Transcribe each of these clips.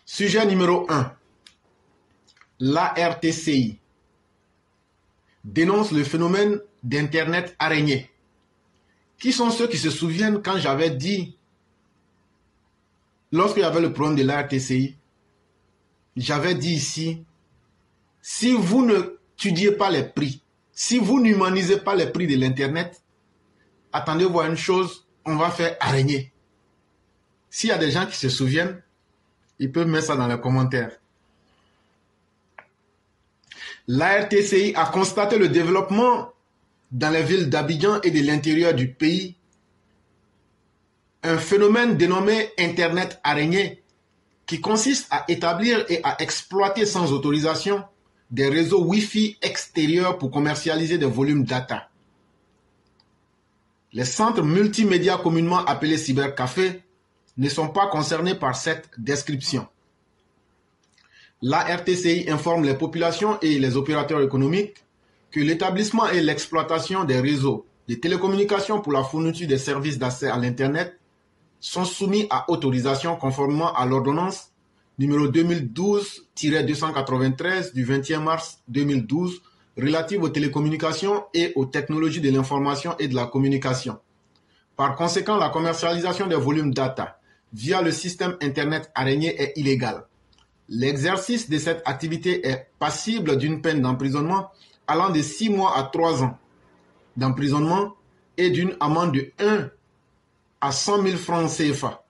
Sujet numéro 1. L'ARTCI dénonce le phénomène d'Internet araignée. Qui sont ceux qui se souviennent quand j'avais dit, lorsqu'il y avait le problème de l'ARTCI, j'avais dit ici, si vous ne étudiez pas les prix, si vous n'humanisez pas les prix de l'Internet, attendez-vous à une chose, on va faire araignée. S'il y a des gens qui se souviennent, ils peuvent mettre ça dans les commentaires. L'ARTCI a constaté le développement dans les villes d'Abidjan et de l'intérieur du pays, un phénomène dénommé Internet araignée qui consiste à établir et à exploiter sans autorisation des réseaux Wi-Fi extérieurs pour commercialiser des volumes data. Les centres multimédia communément appelés cybercafés ne sont pas concernés par cette description. L'ARTCI informe les populations et les opérateurs économiques que l'établissement et l'exploitation des réseaux de télécommunications pour la fourniture des services d'accès à l'Internet sont soumis à autorisation conformément à l'ordonnance numéro 2012-293 du 21 mars 2012 relative aux télécommunications et aux technologies de l'information et de la communication. Par conséquent, la commercialisation des volumes data via le système Internet araignée est illégale. L'exercice de cette activité est passible d'une peine d'emprisonnement allant de 6 mois à 3 ans d'emprisonnement et d'une amende de 1 à 100 000 francs CFA.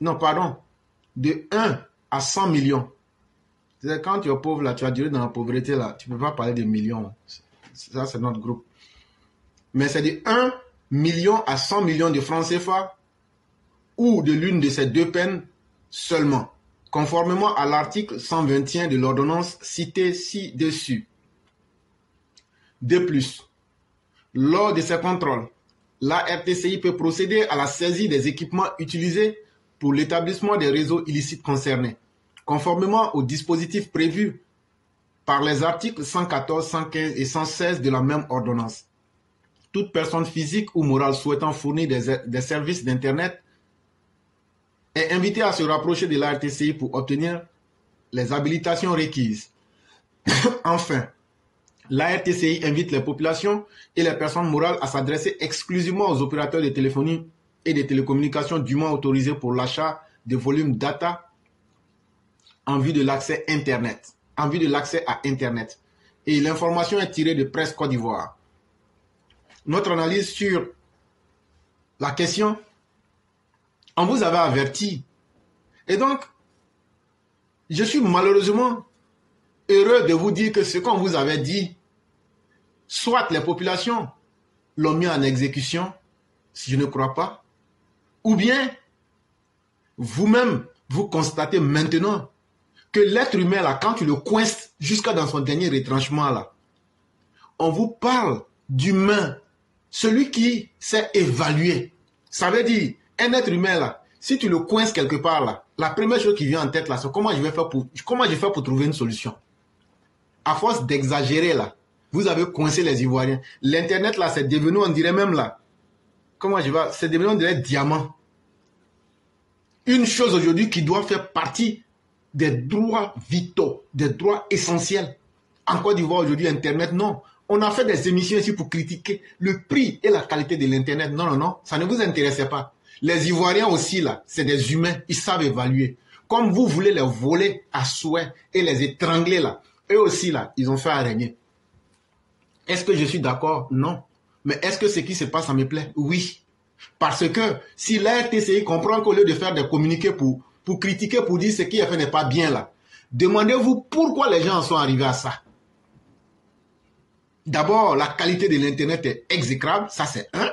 Non, pardon, de 1 à 100 millions. C'est quand tu es pauvre, là, tu as duré dans la pauvreté, là, tu ne peux pas parler de millions. Ça, c'est notre groupe. Mais c'est de 1 million à 100 millions de francs CFA ou de l'une de ces deux peines seulement, conformément à l'article 121 de l'ordonnance citée ci-dessus. De plus, lors de ces contrôles, la RTCI peut procéder à la saisie des équipements utilisés pour l'établissement des réseaux illicites concernés, conformément aux dispositifs prévus par les articles 114, 115 et 116 de la même ordonnance. Toute personne physique ou morale souhaitant fournir des services d'Internet est invitée à se rapprocher de la RTCI pour obtenir les habilitations requises. Enfin, la RTCI invite les populations et les personnes morales à s'adresser exclusivement aux opérateurs de téléphonie et de télécommunications dûment autorisés pour l'achat de volumes data en vue de l'accès Internet, en vue de l'accès à Internet. Et l'information est tirée de Presse Côte d'Ivoire. Notre analyse sur la question, on vous avait averti. Et donc, je suis malheureusement heureux de vous dire que ce qu'on vous avait dit, soit les populations l'ont mis en exécution, si je ne crois pas, ou bien vous-même, vous constatez maintenant que l'être humain, là, quand tu le coinces jusqu'à dans son dernier retranchement, là, on vous parle d'humain, celui qui sait évaluer. Ça veut dire, un être humain, là, si tu le coinces quelque part, là, la première chose qui vient en tête, là, c'est comment je vais faire pour trouver une solution. À force d'exagérer, là, vous avez coincé les Ivoiriens. L'Internet, là, c'est devenu, on dirait même, là, c'est devenu, on dirait, diamant. Une chose aujourd'hui qui doit faire partie des droits vitaux, des droits essentiels. En Côte d'Ivoire, aujourd'hui, Internet, non. On a fait des émissions ici pour critiquer le prix et la qualité de l'Internet. Non, non, non, ça ne vous intéressait pas. Les Ivoiriens aussi, là, c'est des humains, ils savent évaluer. Comme vous voulez les voler à souhait et les étrangler, là, eux aussi, là, ils ont fait araignée. Est-ce que je suis d'accord? Non. Mais est-ce que ce qui se passe, ça me plaît? Oui. Parce que si la RTCI comprend qu'au lieu de faire des communiqués pour critiquer, pour dire ce qui est fait n'est pas bien là, demandez-vous pourquoi les gens en sont arrivés à ça. D'abord, la qualité de l'Internet est exécrable, ça c'est un.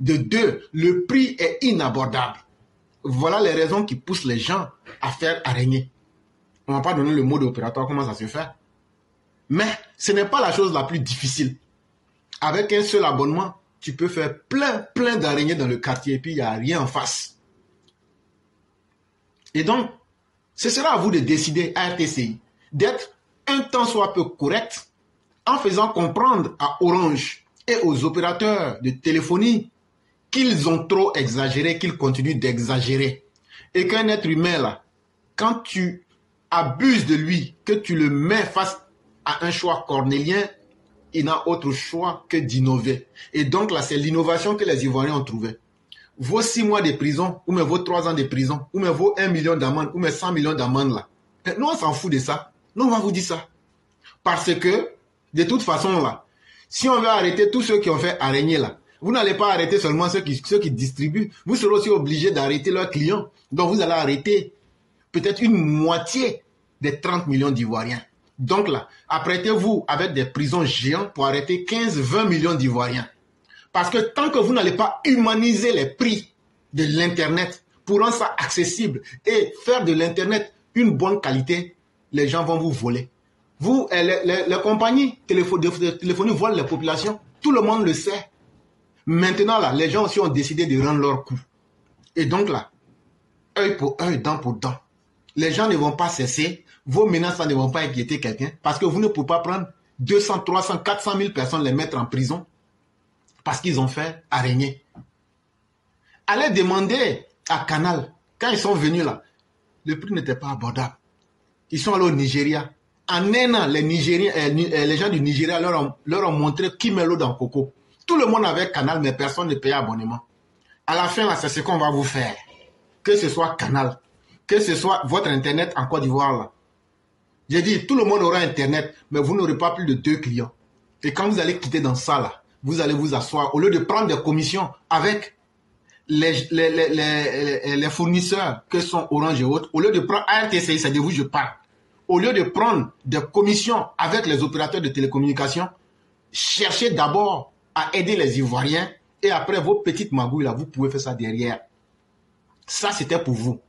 De deux, le prix est inabordable. Voilà les raisons qui poussent les gens à faire araignée. On ne va pas donner le mot d'opérateur, comment ça se fait. Mais ce n'est pas la chose la plus difficile. Avec un seul abonnement, tu peux faire plein d'araignées dans le quartier et puis il n'y a rien en face. Et donc, ce sera à vous de décider, à RTCI, d'être un tant soit peu correct en faisant comprendre à Orange et aux opérateurs de téléphonie qu'ils ont trop exagéré, qu'ils continuent d'exagérer. Et qu'un être humain, là, quand tu abuses de lui, que tu le mets face à un choix cornélien, il n'a autre choix que d'innover. Et donc là, c'est l'innovation que les Ivoiriens ont trouvée. Vos 6 mois de prison, ou même vos 3 ans de prison, ou même vos 1 million d'amende, ou même 100 millions d'amende là. Nous, on s'en fout de ça. Nous, on va vous dire ça. Parce que, de toute façon là, si on veut arrêter tous ceux qui ont fait araignée là, vous n'allez pas arrêter seulement ceux qui distribuent. Vous serez aussi obligés d'arrêter leurs clients. Donc vous allez arrêter peut-être une moitié des 30 millions d'Ivoiriens. Donc là, apprêtez-vous avec des prisons géantes pour arrêter 15-20 millions d'Ivoiriens. Parce que tant que vous n'allez pas humaniser les prix de l'Internet pour rendre ça accessible et faire de l'Internet une bonne qualité, les gens vont vous voler. Vous, les compagnies téléphoniques volent les populations. Tout le monde le sait. Maintenant, là, les gens aussi ont décidé de rendre leur coup. Et donc là, œil pour œil, dent pour dent. Les gens ne vont pas cesser. Vos menaces ne vont pas inquiéter quelqu'un. Parce que vous ne pouvez pas prendre 200, 300, 400 000 personnes, les mettre en prison. Parce qu'ils ont fait araignée. Allez demander à Canal. Quand ils sont venus là, le prix n'était pas abordable. Ils sont allés au Nigeria. En un an, les gens du Nigeria leur ont montré qui met l'eau dans le coco. Tout le monde avait Canal, mais personne ne payait abonnement. À la fin, là, c'est ce qu'on va vous faire. Que ce soit Canal, que ce soit votre Internet en Côte d'Ivoire, là. J'ai dit, tout le monde aura Internet, mais vous n'aurez pas plus de 2 clients. Et quand vous allez quitter dans ça, là, vous allez vous asseoir. Au lieu de prendre des commissions avec les fournisseurs que sont Orange et autres, au lieu de prendre RTCI, c'est de vous je parle. Au lieu de prendre des commissions avec les opérateurs de télécommunications, cherchez d'abord à aider les Ivoiriens et après vos petites magouilles, là, vous pouvez faire ça derrière. Ça, c'était pour vous.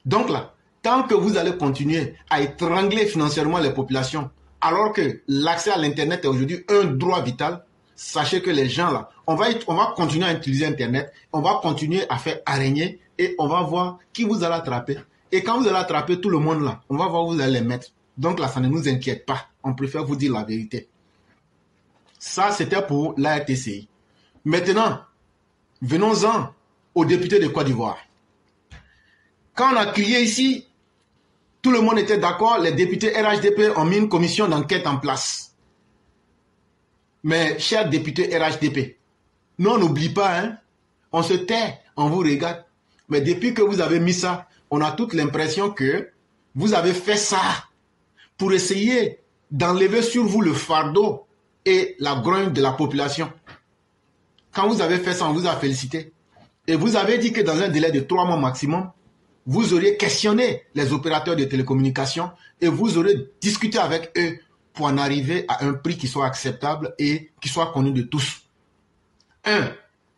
Donc là, tant que vous allez continuer à étrangler financièrement les populations, alors que l'accès à l'Internet est aujourd'hui un droit vital, sachez que les gens là, on va continuer à utiliser Internet, on va continuer à faire araignée et on va voir qui vous allez attraper. Et quand vous allez attraper tout le monde là, on va voir où vous allez les mettre. Donc là, ça ne nous inquiète pas. On préfère vous dire la vérité. Ça, c'était pour la RTCI. Maintenant, venons-en aux députés de Côte d'Ivoire. Quand on a crié ici, tout le monde était d'accord, les députés RHDP ont mis une commission d'enquête en place. Mais, chers députés RHDP, nous on n'oublie pas, hein, on se tait, on vous regarde. Mais depuis que vous avez mis ça, on a toute l'impression que vous avez fait ça pour essayer d'enlever sur vous le fardeau et la grogne de la population. Quand vous avez fait ça, on vous a félicité. Et vous avez dit que dans un délai de 3 mois maximum, vous auriez questionné les opérateurs de télécommunications et vous aurez discuté avec eux pour en arriver à un prix qui soit acceptable et qui soit connu de tous.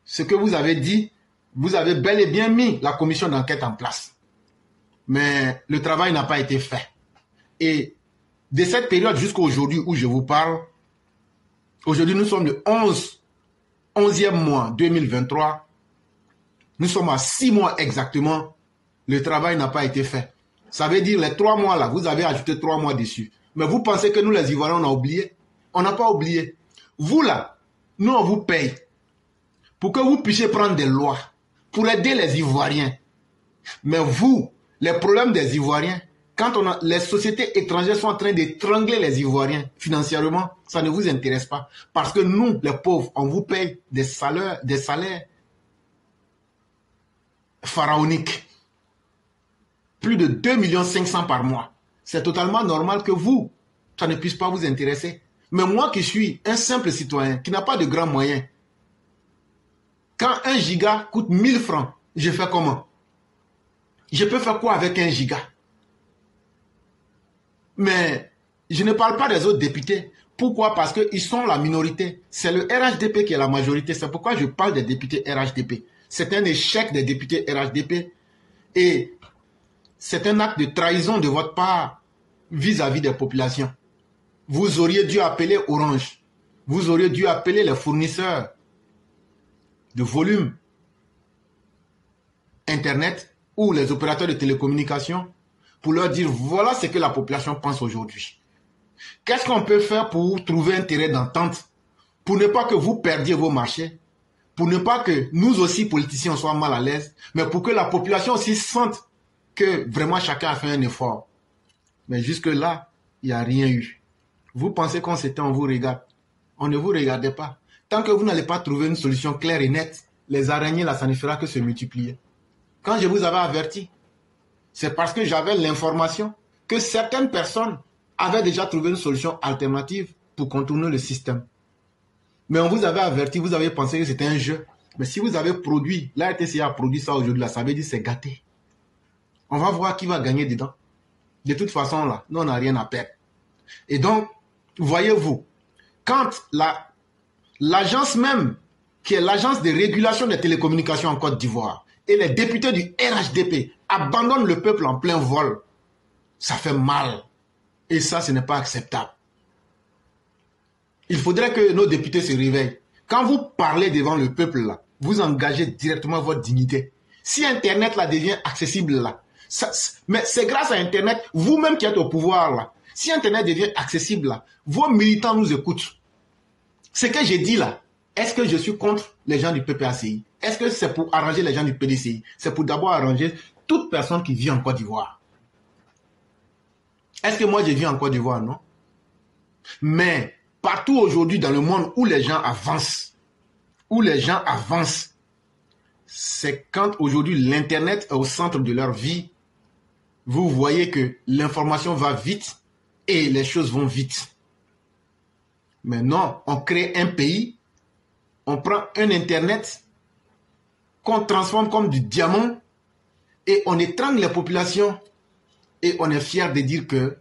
Ce que vous avez dit, vous avez bel et bien mis la commission d'enquête en place. Mais le travail n'a pas été fait. Et de cette période jusqu'à aujourd'hui où je vous parle, aujourd'hui nous sommes le 11e mois 2023, nous sommes à 6 mois exactement, le travail n'a pas été fait. Ça veut dire les 3 mois là, vous avez ajouté 3 mois dessus. Mais vous pensez que nous les Ivoiriens on a oublié? On n'a pas oublié. Vous là, nous on vous paye pour que vous puissiez prendre des lois, pour aider les Ivoiriens. Mais vous, les problèmes des Ivoiriens, quand les sociétés étrangères sont en train d'étrangler les Ivoiriens financièrement, ça ne vous intéresse pas. Parce que nous, les pauvres, on vous paye des salaires pharaoniques. Plus de 2 500 000 par mois. C'est totalement normal que vous, ça ne puisse pas vous intéresser. Mais moi qui suis un simple citoyen, qui n'a pas de grands moyens, quand 1 giga coûte 1000 francs, je fais comment? Je peux faire quoi avec 1 giga? Mais je ne parle pas des autres députés. Pourquoi? Parce qu'ils sont la minorité. C'est le RHDP qui est la majorité. C'est pourquoi je parle des députés RHDP. C'est un échec des députés RHDP. Et c'est un acte de trahison de votre part vis-à-vis des populations. Vous auriez dû appeler Orange. Vous auriez dû appeler les fournisseurs de volume Internet ou les opérateurs de télécommunications pour leur dire voilà ce que la population pense aujourd'hui. Qu'est-ce qu'on peut faire pour trouver un terrain d'entente pour ne pas que vous perdiez vos marchés, pour ne pas que nous aussi politiciens soient mal à l'aise, mais pour que la population aussi sente que vraiment chacun a fait un effort. Mais jusque-là, il n'y a rien eu. Vous pensez qu'on s'était, on vous regarde. On ne vous regardait pas. Tant que vous n'allez pas trouver une solution claire et nette, les araignées, là, ça ne fera que se multiplier. Quand je vous avais averti, c'est parce que j'avais l'information que certaines personnes avaient déjà trouvé une solution alternative pour contourner le système. Mais on vous avait averti, vous avez pensé que c'était un jeu. Mais si vous avez produit, la RTC a produit ça aujourd'hui, là, ça veut dire c'est gâté. On va voir qui va gagner dedans. De toute façon, là, nous, on n'a rien à perdre. Et donc, voyez-vous, quand l'agence même, qui est l'agence de régulation des télécommunications en Côte d'Ivoire, et les députés du RHDP abandonnent le peuple en plein vol, ça fait mal. Et ça, ce n'est pas acceptable. Il faudrait que nos députés se réveillent. Quand vous parlez devant le peuple, là, vous engagez directement votre dignité. Si Internet là, devient accessible, là, mais c'est grâce à Internet, vous-même qui êtes au pouvoir, là, si Internet devient accessible, là, vos militants nous écoutent. Ce que j'ai dit là, est-ce que je suis contre les gens du PPACI? Est-ce que c'est pour arranger les gens du PDCI? C'est pour d'abord arranger toute personne qui vit en Côte d'Ivoire. Est-ce que moi je vis en Côte d'Ivoire? Non. Mais partout aujourd'hui dans le monde où les gens avancent, c'est quand aujourd'hui l'Internet est au centre de leur vie. Vous voyez que l'information va vite et les choses vont vite. Mais non, on crée un pays, on prend un Internet qu'on transforme comme du diamant et on étrangle les populations et on est fier de dire que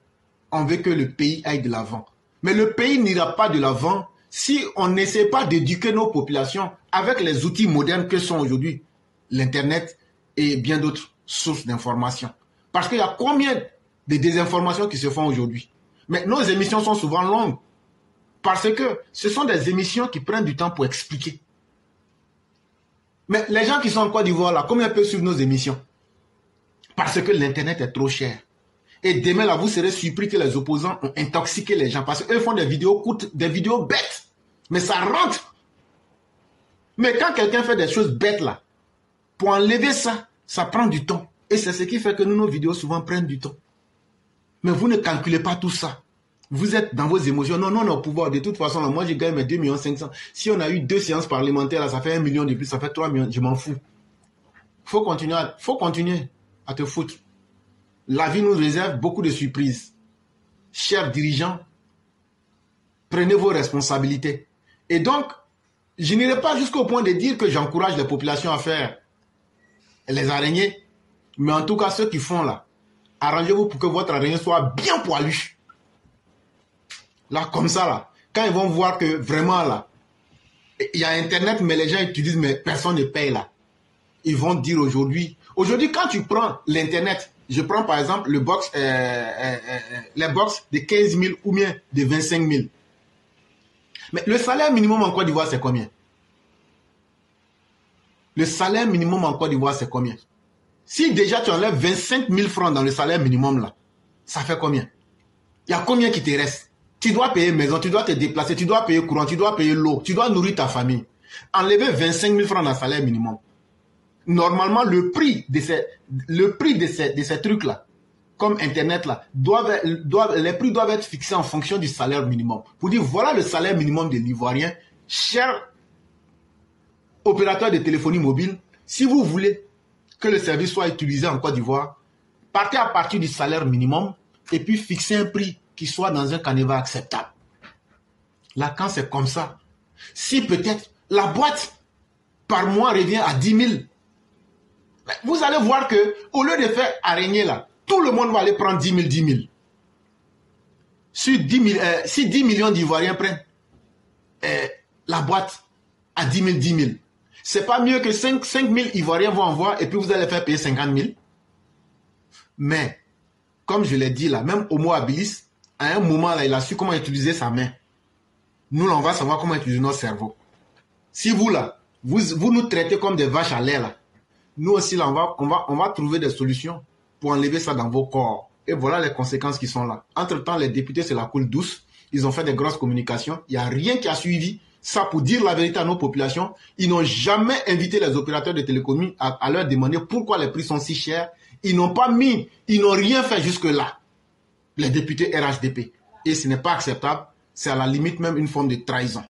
on veut que le pays aille de l'avant. Mais le pays n'ira pas de l'avant si on n'essaie pas d'éduquer nos populations avec les outils modernes que sont aujourd'hui l'Internet et bien d'autres sources d'informations. Parce qu'il y a combien de désinformations qui se font aujourd'hui? Mais nos émissions sont souvent longues. Parce que ce sont des émissions qui prennent du temps pour expliquer. Mais les gens qui sont en Côte d'Ivoire, là, comment ils peuvent suivre nos émissions? Parce que l'Internet est trop cher. Et demain, là, vous serez surpris que les opposants ont intoxiqué les gens. Parce qu'eux font des vidéos courtes, des vidéos bêtes. Mais ça rentre. Mais quand quelqu'un fait des choses bêtes, là, pour enlever ça, ça prend du temps. Et c'est ce qui fait que nos vidéos souvent prennent du temps. Mais vous ne calculez pas tout ça. Vous êtes dans vos émotions. Non, non, on est au pouvoir. De toute façon, là, moi, je gagne mes 2 500 000. Si on a eu 2 séances parlementaires, là, ça fait 1 million de plus, ça fait 3 millions. Je m'en fous. Faut continuer à te foutre. La vie nous réserve beaucoup de surprises. Chers dirigeants, prenez vos responsabilités. Et donc, je n'irai pas jusqu'au point de dire que j'encourage les populations à faire les araignées. Mais en tout cas, ceux qui font là, arrangez-vous pour que votre araignée soit bien poilue. Là, comme ça, là, quand ils vont voir que vraiment, là, il y a Internet, mais les gens utilisent, mais personne ne paye, là. Ils vont dire aujourd'hui, quand tu prends l'Internet, je prends par exemple les box de 15 000 ou bien de 25 000. Mais le salaire minimum en Côte d'Ivoire, c'est combien? Le salaire minimum en Côte d'Ivoire, c'est combien? Si déjà tu enlèves 25 000 francs dans le salaire minimum, là, ça fait combien? Il y a combien qui te reste? Tu dois payer maison, tu dois te déplacer, tu dois payer courant, tu dois payer l'eau, tu dois nourrir ta famille. Enlever 25 000 francs dans le salaire minimum. Normalement, le prix de ces trucs-là, comme Internet, là, les prix doivent être fixés en fonction du salaire minimum. Pour dire, voilà le salaire minimum de l'Ivoirien. Cher opérateur de téléphonie mobile, si vous voulez que le service soit utilisé en Côte d'Ivoire, partez à partir du salaire minimum et puis fixez un prix qui soit dans un canevas acceptable. Là, quand c'est comme ça, si peut-être la boîte par mois revient à 10 000, vous allez voir que au lieu de faire araignée là, tout le monde va aller prendre 10 000, 10 000. Si 10 millions d'Ivoiriens prennent la boîte à 10 000, 10 000, c'est pas mieux que 5 000 Ivoiriens vont en voir et puis vous allez faire payer 50 000. Mais, comme je l'ai dit là, même Homo habilis, à un moment là, il a su comment utiliser sa main. Nous là, on va savoir comment utiliser notre cerveau. Si vous là, vous nous traitez comme des vaches à lait là, nous aussi là, on va trouver des solutions pour enlever ça dans vos corps. Et voilà les conséquences qui sont là. Entre-temps, les députés se la coulent douce. Ils ont fait des grosses communications. Il n'y a rien qui a suivi. Ça, pour dire la vérité à nos populations, ils n'ont jamais invité les opérateurs de télécommunications à leur demander pourquoi les prix sont si chers Ils n'ont pas mis, ils n'ont rien fait jusque-là, les députés RHDP. Et ce n'est pas acceptable, c'est à la limite même une forme de trahison.